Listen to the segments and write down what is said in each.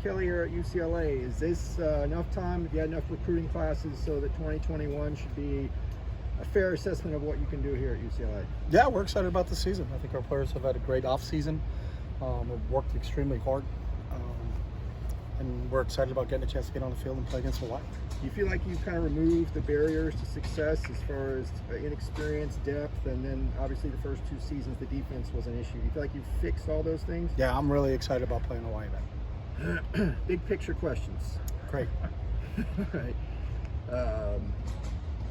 Kelly here at UCLA. Is this enough time? Have you had enough recruiting classes so that 2021 should be a fair assessment of what you can do here at UCLA? Yeah, we're excited about the season. I think our players have had a great off season. We've worked extremely hard, and we're excited about getting a chance to get on the field and play against Hawaii. Do you feel like you've kind of removed the barriers to success as far as inexperience, depth, and then obviously the first two seasons the defense was an issue? Do you feel like you've fixed all those things? Yeah, I'm really excited about playing Hawaii then. Big picture questions. Great. All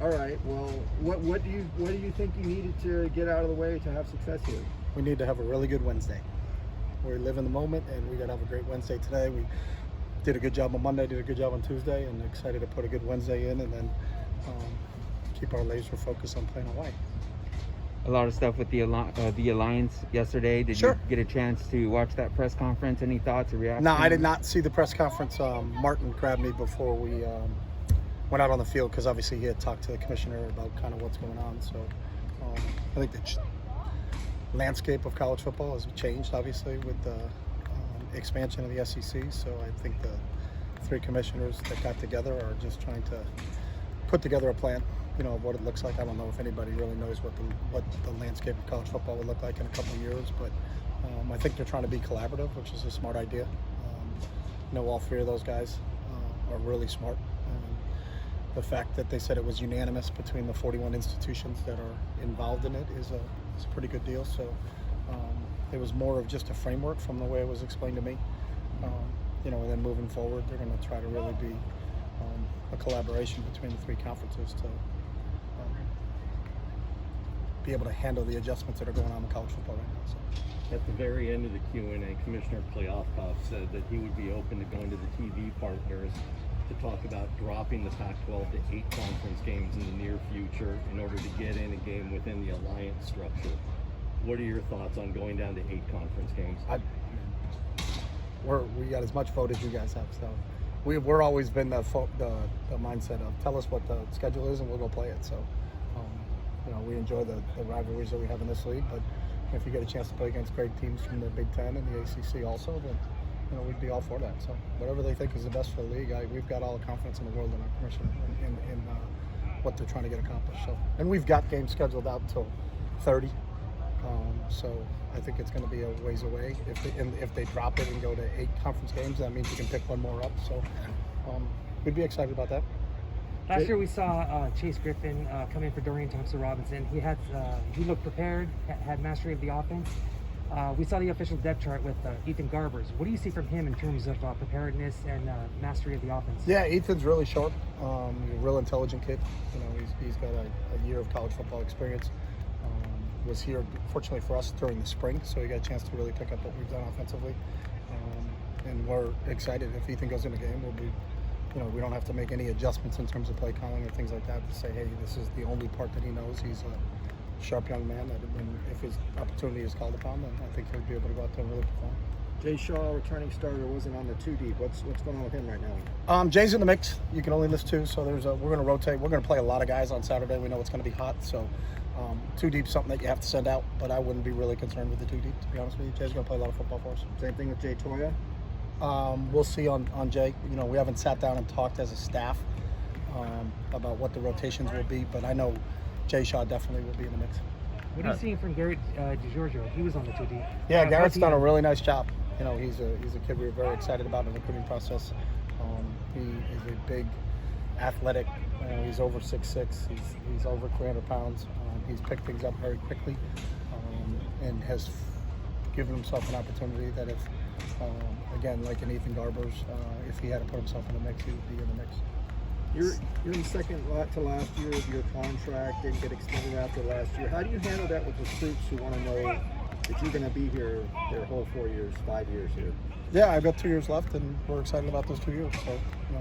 right. Well, what do you think you needed to get out of the way to have success here? We need to have a really good Wednesday. We live in the moment, and we got to have a great Wednesday today. We did a good job on Monday, did a good job on Tuesday, and excited to put a good Wednesday in, and then keep our laser focus on playing Hawaii. A lot of stuff with the Alliance yesterday. Did Sure. you get a chance to watch that press conference? Any thoughts or reactions? No, I did not see the press conference. Martin grabbed me before we went out on the field because obviously he had talked to the commissioner about kind of what's going on. So I think the landscape of college football has changed, obviously, with the expansion of the SEC. So I think the three commissioners that got together are just trying to put together a plan, of what it looks like. I don't know if anybody really knows what the landscape of college football would look like in a couple of years, but I think they're trying to be collaborative, which is a smart idea. All three of those guys are really smart. The fact that they said it was unanimous between the 41 institutions that are involved in it is a pretty good deal. So it was more of just a framework from the way it was explained to me. And then moving forward, they're going to try to really be a collaboration between the three conferences to be able to handle the adjustments that are going on in college football right now. So. At the very end of the Q&A, Commissioner Playoff said that he would be open to going to the TV partners to talk about dropping the Pac-12 to 8 conference games in the near future in order to get in a game within the alliance structure. What are your thoughts on going down to 8 conference games? We got as much vote as you guys have, so we're always been the mindset of tell us what the schedule is and we'll go play it. So we enjoy the rivalries that we have in this league, but if you get a chance to play against great teams from the Big Ten and the ACC also, then we'd be all for that. So whatever they think is the best for the league, we've got all the confidence in the world in our commission in what they're trying to get accomplished. So, and we've got games scheduled out until 30. So I think it's going to be a ways away. If they drop it and go to 8 conference games, that means you can pick one more up. So we'd be excited about that. Last year we saw Chase Griffin come in for Dorian Thompson-Robinson. He looked prepared, had mastery of the offense. We saw the official depth chart with Ethan Garbers. What do you see from him in terms of preparedness and mastery of the offense? Yeah, Ethan's really sharp. He's a real intelligent kid. He's got a year of college football experience. Was here, fortunately for us, during the spring, so he got a chance to really pick up what we've done offensively. And we're excited if Ethan goes in the game. We'll be, we don't have to make any adjustments in terms of play calling or things like that to say, hey, this is the only part that he knows. He's a sharp young man that if his opportunity is called upon, then I think he'll be able to go out there and really perform. Jay Shaw, returning starter, wasn't on the 2 deep. What's going on with him right now? Jay's in the mix. You can only list 2, so we're going to rotate. We're going to play a lot of guys on Saturday. We know it's going to be hot, so 2 deep is something that you have to send out, but I wouldn't be really concerned with the 2 deep, to be honest with you. Jay's going to play a lot of football for us. Same thing with Jay Toya? We'll see on Jay. We haven't sat down and talked as a staff about what the rotations will be, but I know Jay Shaw definitely will be in the mix. What are you seeing from Garrett DiGiorgio? He was on the 2 deep. Yeah, Garrett's done a really nice job. He's a kid we were very excited about in the recruiting process. He is a big, athletic. He's over 6'6". He's over 300 pounds. He's picked things up very quickly and has given himself an opportunity that if, again, like in Ethan Garbers, if he had to put himself in the mix, he would be in the mix. You're in the second to last year of your contract, didn't get extended after last year. How do you handle that with recruits who want to know that you're going to be here their whole 4 years, 5 years here? Yeah, I've got 2 years left, and we're excited about those 2 years. So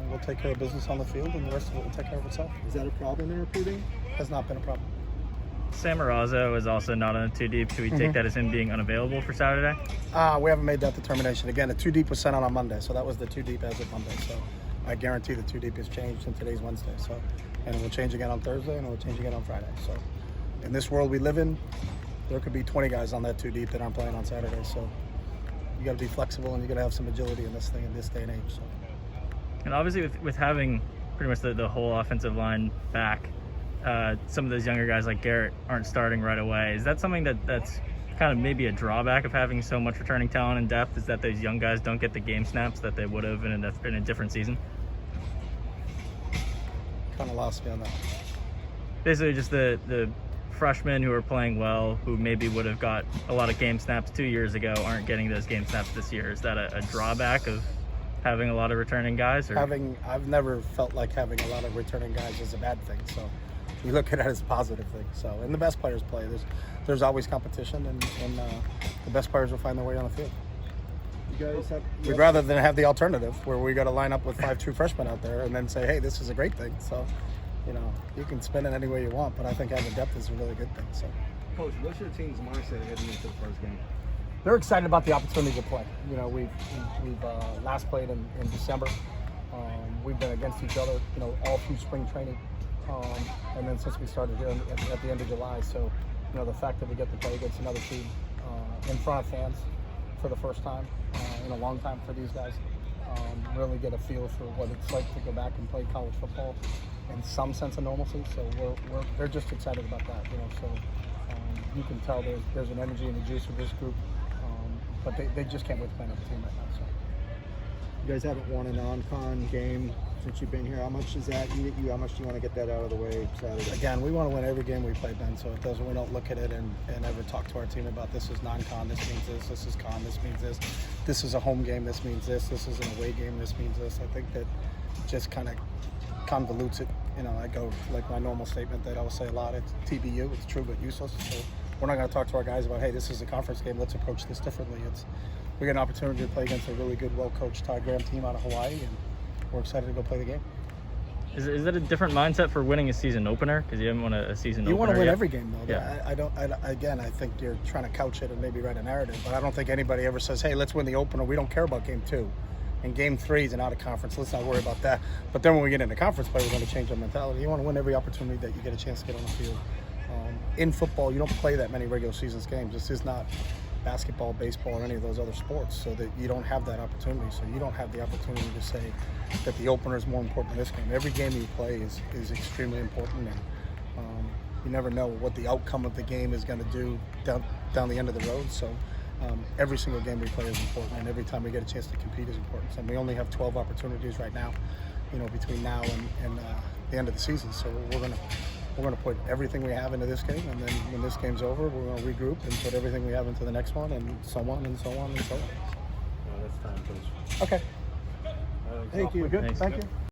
we'll take care of business on the field, and the rest of it will take care of itself. Is that a problem in recruiting? Has not been a problem. Sam Marazzo is also not on a 2 deep. Should we take that as him being unavailable for Saturday? We haven't made that determination. Again, the 2 deep was sent out on Monday, so that was the 2 deep as of Monday. So I guarantee the 2 deep has changed, and today's Wednesday. So, and it will change again on Thursday, and it will change again on Friday. So, in this world we live in, there could be 20 guys on that 2 deep that aren't playing on Saturday. So, you got to be flexible and you got to have some agility in this thing in this day and age. So. And obviously, with having pretty much the whole offensive line back, some of those younger guys like Garrett aren't starting right away. Is that something that's kind of maybe a drawback of having so much returning talent and depth? Is that those young guys don't get the game snaps that they would have in a different season? Kind of lost me on that. Basically, just the freshmen who are playing well, who maybe would have got a lot of game snaps 2 years ago, aren't getting those game snaps this year. Is that a drawback of having a lot of returning guys? Or? I've never felt like having a lot of returning guys is a bad thing. So you look at it as a positive thing. So, and the best players play. There's always competition, and the best players will find their way on the field. You guys have. We'd rather than have the alternative where we got to line up with 5 true freshmen out there and then say, hey, this is a great thing. So, you can spin it any way you want, but I think having depth is a really good thing. So, Coach, what's your team's mindset heading into the first game? they're excited about the opportunity to play. We've last played in December. We've been against each other, all through spring training, and then since we started here at the end of July. So, the fact that we get to play against another team in front of fans for the first time in a long time for these guys, really get a feel for what it's like to go back and play college football in some sense of normalcy. So they're just excited about that. So you can tell there's an energy and a juice with this group, but they just can't wait to play another team right now. So. You guys haven't won a non-con game since you've been here. How much does that eat at you? How much do you want to get that out of the way Saturday? Again, we want to win every game we play, Ben. So we don't look at it and ever talk to our team about this is non-con, this means this. This is con, this means this. This is a home game, this means this. This is an away game, this means this. I think that just kind of convolutes it. I go like my normal statement that I will say a lot. It's TBU. It's true but useless. So we're not going to talk to our guys about, hey, this is a conference game. Let's approach this differently. We get an opportunity to play against a really good, well-coached Todd Graham team out of Hawaii, and we're excited to go play the game. Is that a different mindset for winning a season opener? Because you haven't won a season opener. You want to win yet? every game, though. Yeah. I think you're trying to couch it and maybe write a narrative, but I don't think anybody ever says, hey, let's win the opener. We don't care about game 2. And game 3 is an out-of-conference. Let's not worry about that. But then when we get into conference play, we're going to change our mentality. You want to win every opportunity that you get a chance to get on the field. In football, you don't play that many regular season games. This is not basketball, baseball, or any of those other sports, so that you don't have that opportunity. So you don't have the opportunity to say that the opener is more important than this game. Every game you play is extremely important, and you never know what the outcome of the game is going to do down the end of the road. So every single game we play is important, and every time we get a chance to compete is important. And we only have 12 opportunities right now, between now and the end of the season. So we're going to put everything we have into this game, and then when this game's over, we're going to regroup and put everything we have into the next one, and so on and so on and so on. That's time, Coach. Okay. Thank you. We're good. Thanks. Thank you.